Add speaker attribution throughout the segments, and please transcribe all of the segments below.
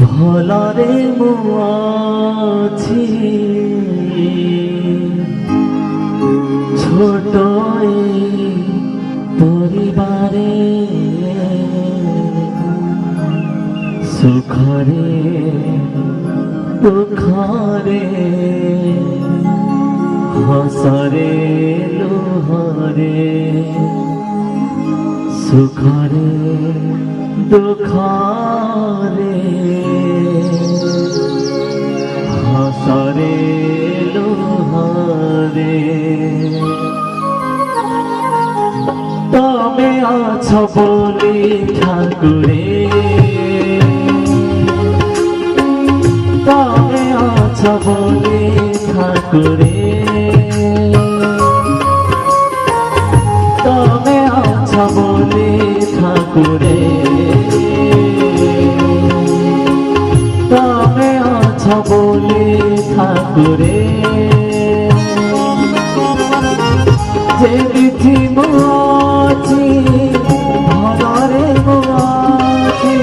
Speaker 1: ভলরে মুছি ছোট পরিবারে সুখরে দুঃখরে হসরে লুহরে সুখরে দুঃখরে হসরে লুহরে তবে আছো বলি ঠাকুরে তবে আছো বলি ঠাকুরে তবে আছো বলি ঠাকুরে তবে আছো বলি ঠাকুরে যে বিধি মুছি ভলরে মুছি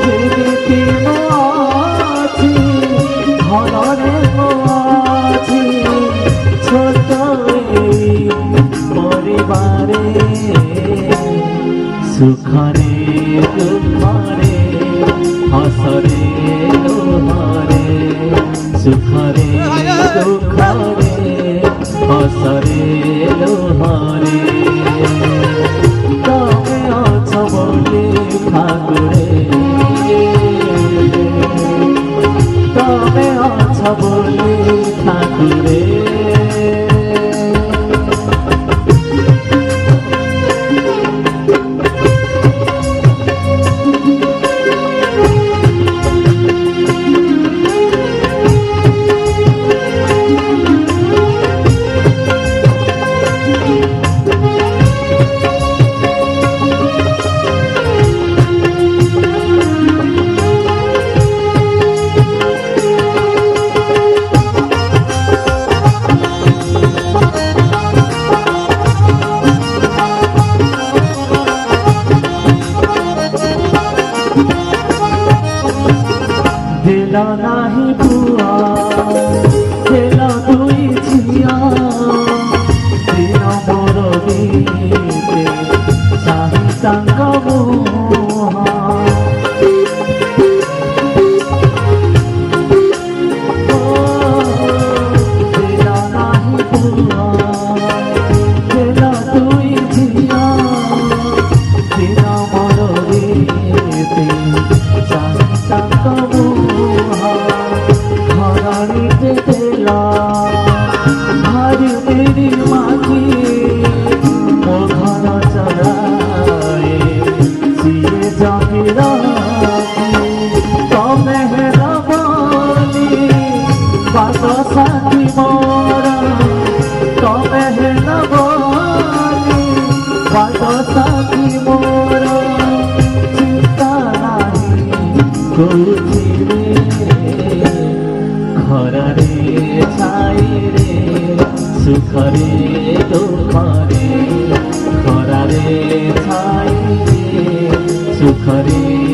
Speaker 1: যে বিধি মুছি ভলরে মুছি ছোট পরিবারে সুখরে দুঃখরে হসরে লুহরে সুখরে দুঃখরে হসরে লুহরে তবে আছো বলি ঠাকুরে তবে আছো বলি ঠাকুরে দিলা নাহি বুয়া দিলা দুই ঝিয়া দিন মোর গীতে সাহি তাঙ্গ মুহা দিলা নাহি বুয়া দিলা দুই ঝিয়া দিন মোর গীতে সাহি তাঙ্গ মুহা हरी मेरी माची मो घर चराए सिए जाके राखी तमे हेरा बोली बात साथी मोरा तमे हेरा बोली बात साथी मोरा चिंता नहीं कुछ खरारे छाईरे सुखरे दुखरे खरारे छाईरे सुखरे